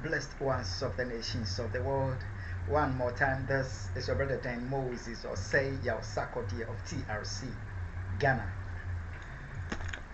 blessed ones of the nations of the world. One more time, this is your brother Dan Moses, or say Yao Sakodi of TRC, Ghana,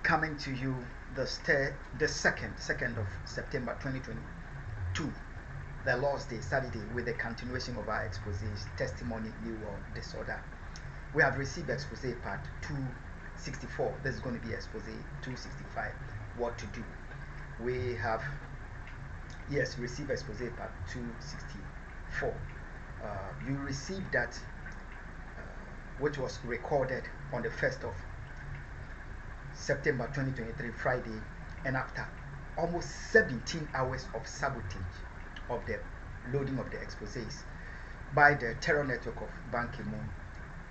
coming to you the 2nd of September 2022, the Lord's Day, Saturday, with the continuation of our exposés, Testimony, New World Disorder. We have received expose part 264. This is going to be expose 265, what to do. We have received expose part 264. You received that, which was recorded on the 1st of September 2023, Friday, and after almost 17 hours of sabotage of the loading of the exposés by the terror network of Ban Ki-moon,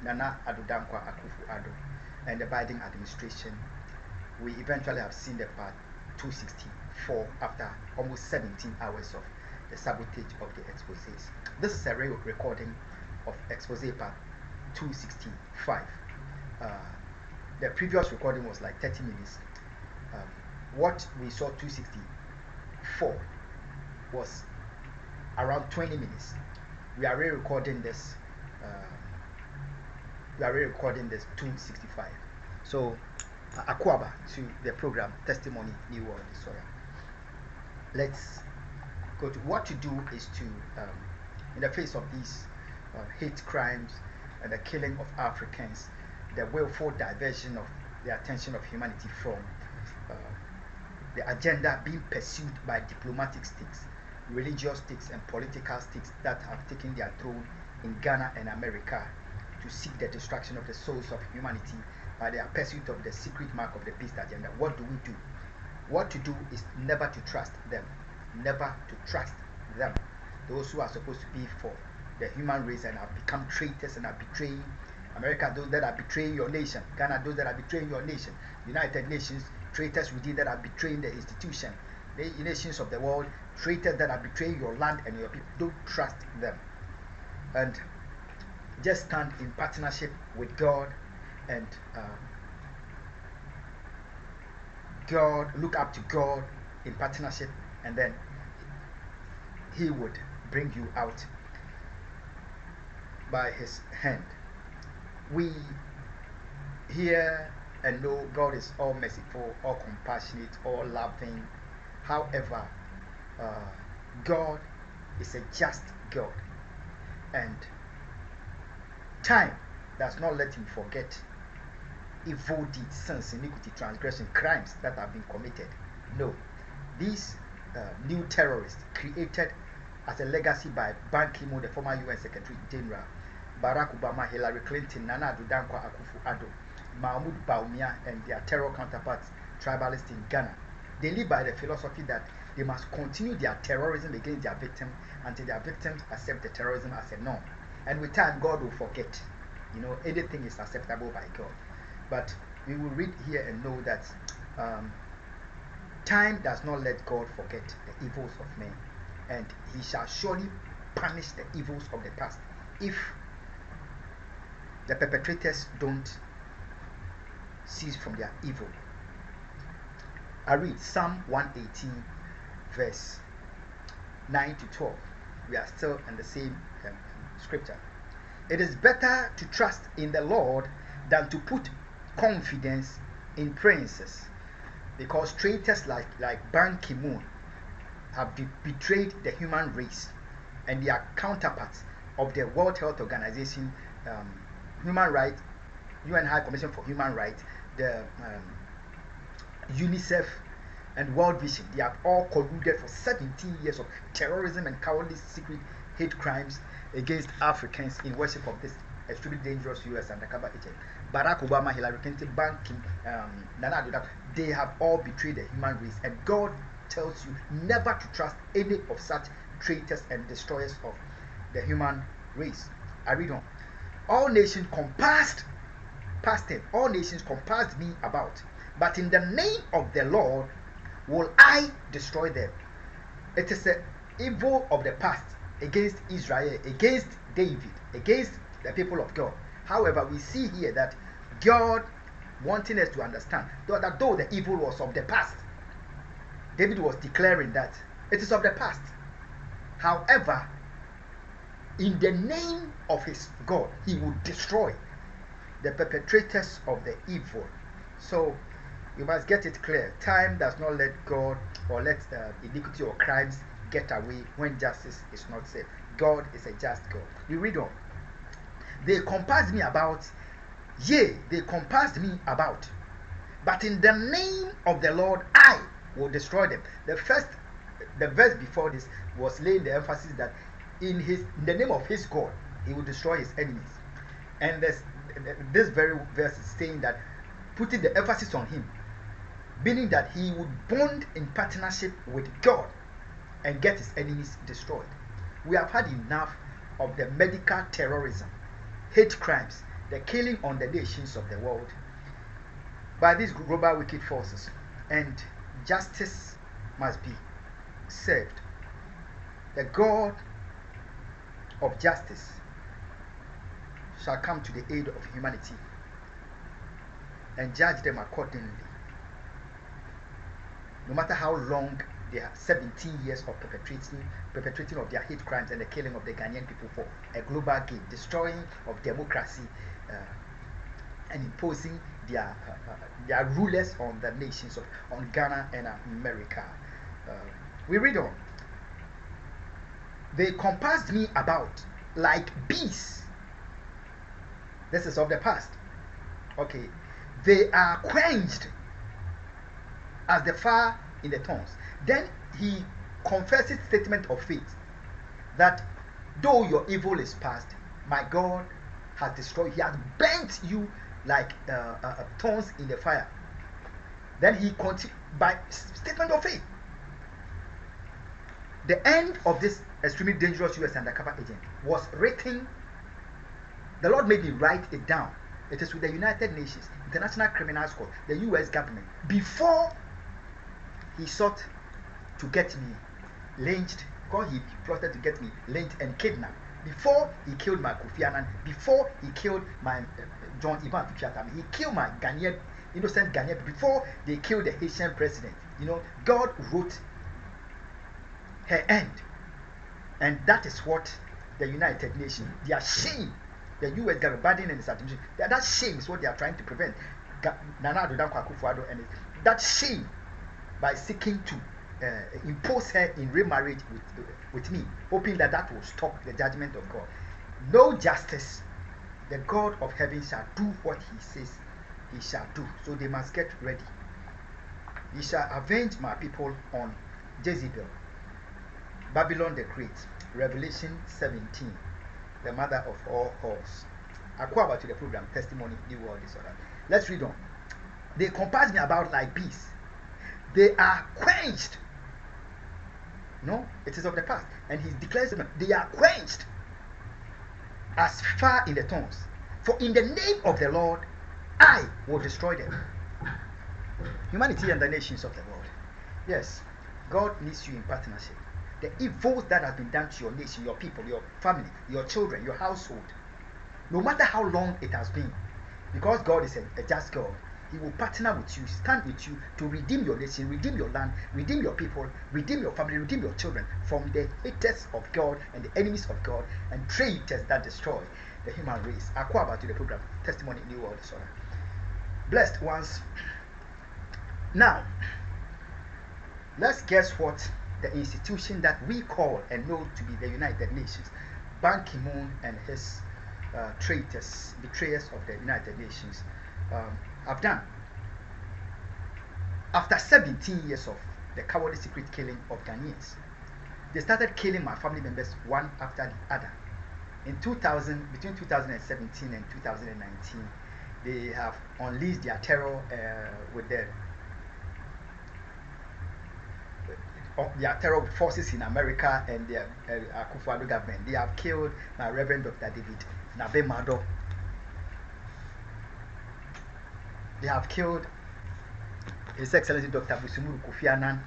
Nana Addo Akufo Addo, and the Biden administration, we eventually have seen the part 264 after almost 17 hours of the sabotage of the exposés. This is a real recording of expose part 265. The previous recording was like 30 minutes. What we saw 264 was around 20 minutes. We are re-recording this. We are re-recording this 265. So, Akwaba to the program Testimony New World Disorder. Let's go to what to do is to, in the face of these hate crimes and the killing of Africans, the willful diversion of the attention of humanity from the agenda being pursued by diplomatic sticks, religious sticks, and political sticks that have taken their throne in Ghana and America to seek the destruction of the souls of humanity by their pursuit of the secret mark of the beast agenda. What do we do? What to do is never to trust them. Never to trust them. Those who are supposed to be for the human race and have become traitors and are betraying America, those that are betraying your nation. Ghana, those that are betraying your nation. United Nations, traitors within that are betraying the institution. The nations of the world, traitors that are betraying your land and your people. Don't trust them. And just stand in partnership with God and look up to God in partnership, and then He would bring you out by His hand. We hear and know God is all merciful, all compassionate, all loving. However, God is a just God, and time does not let Him forget evil deeds, sins, iniquity, transgression, crimes that have been committed. No, these new terrorists created as a legacy by Ban Ki-moon, the former UN Secretary General, Barack Obama, Hillary Clinton, Nana Addo Akufo Addo, Mahmoud Bawumia, and their terror counterparts, tribalists in Ghana. They live by the philosophy that they must continue their terrorism against their victims until their victims accept the terrorism as a norm. And with time, God will forget. Anything is acceptable by God. But we will read here and know that time does not let God forget the evils of men, and He shall surely punish the evils of the past if the perpetrators don't cease from their evil. I read Psalm 118 verse 9 to 12. We are still in the same scripture. It is better to trust in the Lord than to put confidence in princes, because traitors like Ban Ki-moon have betrayed the human race, and their counterparts of the World Health Organization, Human Rights, UN High Commission for Human Rights, the UNICEF, and World Vision. They have all colluded for 17 years of terrorism and cowardly secret hate crimes against Africans in worship of this extremely dangerous US undercover agent. Barack Obama, Hillary Clinton, Ban Ki-moon, Nana Addo, they have all betrayed the human race, and God tells you never to trust any of such traitors and destroyers of the human race. I read on. All nations compassed, past tense, all nations compassed me about, but in the name of the Lord will I destroy them. It is the evil of the past against Israel, against David, against the people of God. However, we see here that God wanting us to understand that though the evil was of the past, David was declaring that it is of the past. However, in the name of his God, he will destroy the perpetrators of the evil. So you must get it clear. Time does not let God or let iniquity or crimes get away when justice is not safe. God is a just God. We read on. They compassed me about, yea, they compassed me about, but in the name of the Lord I will destroy them. The verse before this was laying the emphasis that in the name of his God, he will destroy his enemies. And this very verse is saying that, putting the emphasis on him, meaning that he would bond in partnership with God and get his enemies destroyed. We have had enough of the medical terrorism, hate crimes, the killing on the nations of the world by these global wicked forces, and justice must be served. The God of justice shall come to the aid of humanity and judge them accordingly. No matter how long they have, 17 years of perpetrating of their hate crimes and the killing of the Ghanaian people for a global gain, destroying of democracy, and imposing their rulers on the nations on Ghana and America. We read on. They compassed me about like bees. This is of the past. Okay. They are quenched as the fire in the thorns. Then he confesses statement of faith that though your evil is past, my God has destroyed. He has burnt you like thorns in the fire. Then he continued by statement of faith. The end of this extremely dangerous US undercover agent was written. The Lord made me write it down. It is with the United Nations, International Criminal Court, the US government, before he sought to get me lynched, because he plotted to get me lynched and kidnapped. Before he killed my Kofi Annan, before he killed my John Ivan Tuchiatam, he killed my Ghanaian, innocent Ghanaian, before they killed the Haitian president. God wrote her end. And that is what the United Nations, their shame, the US government, Biden and his administration, that shame is what they are trying to prevent. Nana Addo Akufo-Addo and that shame by seeking to impose her in remarriage with me, hoping that will stop the judgment of God. No justice. The God of heaven shall do what he says he shall do. So they must get ready. He shall avenge my people on Jezebel, Babylon the Great. Revelation 17, the mother of all whores. Akufo to the program, testimony, the world is ordered. Let's read on. They compass me about like bees. They are quenched. No, it is of the past. And he declares them, they are quenched as far in the thorns. For in the name of the Lord, I will destroy them. Humanity and the nations of the world. Yes, God needs you in partnership. The evils that have been done to your nation, your people, your family, your children, your household, no matter how long it has been, because God is a just God, he will partner with you, stand with you to redeem your nation, redeem your land, redeem your people, redeem your family, redeem your children from the haters of God and the enemies of God and traitors that destroy the human race. Akufo to the program, testimony in the world is ordered. Blessed ones. Now, let's guess what the institution that we call and know to be the United Nations, Ban Ki-moon and his traitors, betrayers of the United Nations, have done. After 17 years of the cowardly secret killing of Ghanaians, they started killing my family members one after the other. In between 2017 and 2019, they have unleashed their terror with their terror forces in America and the Akufo-Addo government. They have killed my Reverend Dr. David Nabemado. They have killed His Excellency Dr. Busumuru Kofi Annan,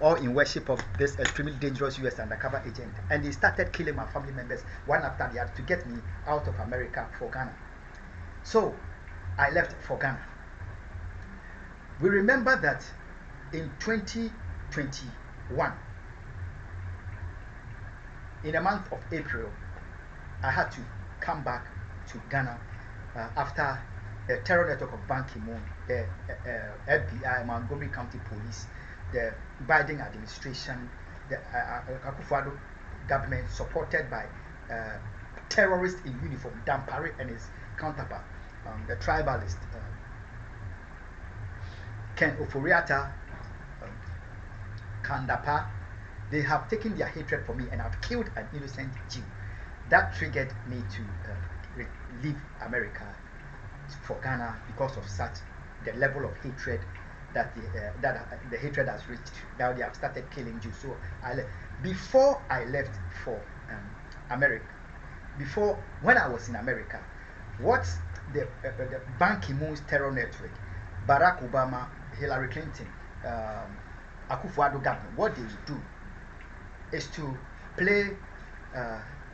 all in worship of this extremely dangerous US undercover agent. And they started killing my family members one after the other to get me out of America for Ghana. So I left for Ghana. We remember that in 2021, in the month of April, I had to come back to Ghana after the terror network of Ban Ki-moon, the FBI, Montgomery County Police, the Biden administration, the Akufo government, supported by terrorists in uniform, Dampare and his counterpart, the tribalist Ken Oforiatta, Kandapa. They have taken their hatred for me and have killed an innocent Jew. That triggered me to leave America for Ghana because of such the level of hatred that the hatred has reached. Now they have started killing Jews. So before I left for America, when I was in America, what the Ban Ki-moon's terror network, Barack Obama, Hillary Clinton, Akufo government, what they do is to play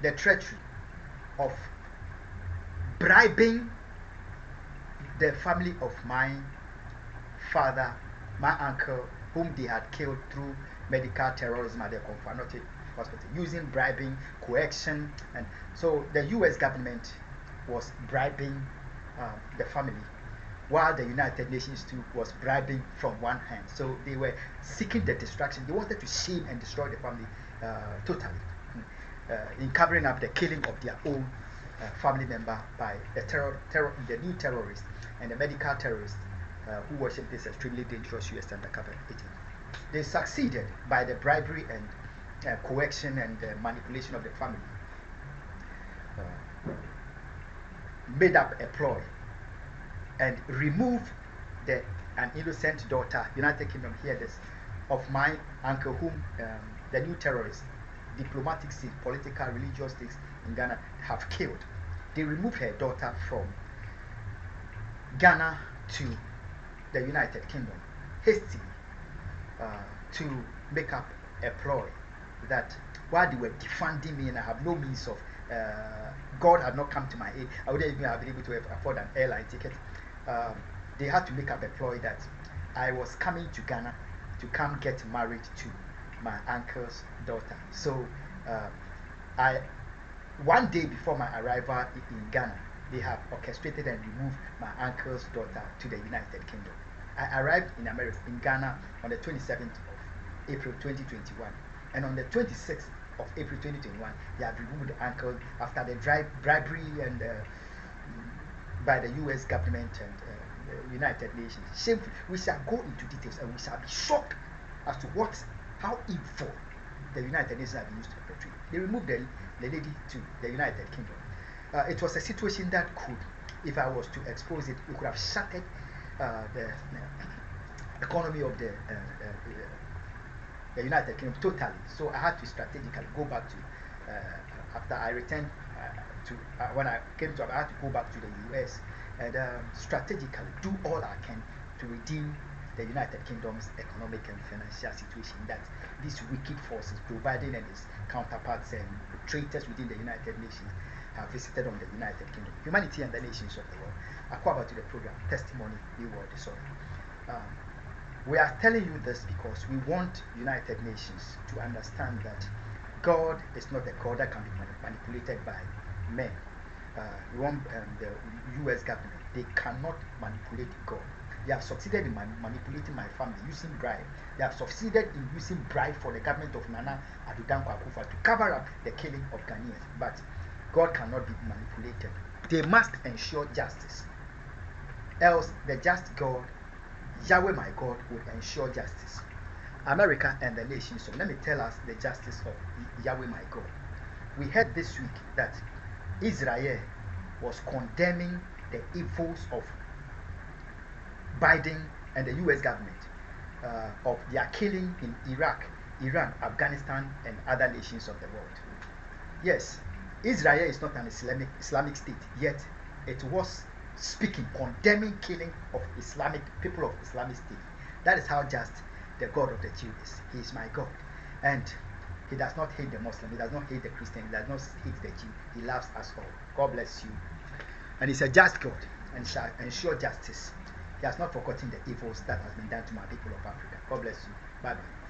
the treachery of bribing the family of my father, my uncle, whom they had killed through medical terrorism at the Confanote Hospital, using bribing, coercion, and so the U.S. government was bribing the family, while the United Nations too was bribing from one hand. So they were seeking the destruction. They wanted to shame and destroy the family totally, in covering up the killing of their own family member by the new terrorist and the medical terrorist who worship this extremely dangerous U.S. undercover agent. They succeeded by the bribery and coercion and manipulation of the family. Made up a ploy and removed an innocent daughter, United Kingdom, hear this, of my uncle, whom the new terrorists, diplomatic state, political, religious states in Ghana have killed. They removed her daughter from Ghana to the United Kingdom hastily to make up a ploy that while they were defunding me and I have no means of God had not come to my aid, I wouldn't even have been able to afford an airline ticket. They had to make up a ploy that I was coming to Ghana to come get married to my uncle's daughter. So one day before my arrival in Ghana, they have orchestrated and removed my uncle's daughter to the United Kingdom. I arrived in America, in Ghana, on the 27th of April 2021, and on the 26th of April 2021, they have removed the uncle after the bribery and by the U.S. government and the United Nations. Shameful. We shall go into details and we shall be shocked as to how evil the United Nations have used to portray. They removed the lady to the United Kingdom. It was a situation that could, if I was to expose it, it could have shattered the economy of the United Kingdom totally. So I had to strategically go back to, after I returned when I came to, I had to go back to the US and strategically do all I can to redeem the United Kingdom's economic and financial situation that these wicked forces, providing and its counterparts and traitors within the United Nations, have visited on the United Kingdom, humanity and the nations of the world. Akufo to the program, Testimony, New World Disorder. We are telling you this because we want United Nations to understand that God is not a God that can be manipulated by men. We want the US government, they cannot manipulate God. They have succeeded in manipulating my family using bribe. They have succeeded in using bribe for the government of Nana Addo Akufo to cover up the killing of Ghanaians. But God cannot be manipulated. They must ensure justice. Else the just God, Yahweh my God, would ensure justice. America and the nations. So let me tell us the justice of Yahweh my God. We heard this week that Israel was condemning the evils of Biden and the US government of their killing in Iraq, Iran, Afghanistan, and other nations of the world. Yes, Israel is not an Islamic state, yet it was speaking, condemning killing of Islamic people of Islamic state. That is how just the God of the Jew is. He is my God, and He does not hate the Muslim, He does not hate the Christian, He does not hate the Jew. He loves us all. God bless you. And He's a just God and shall ensure justice. He has not forgotten the evils that has been done to my people of Africa. God bless you. Bye bye.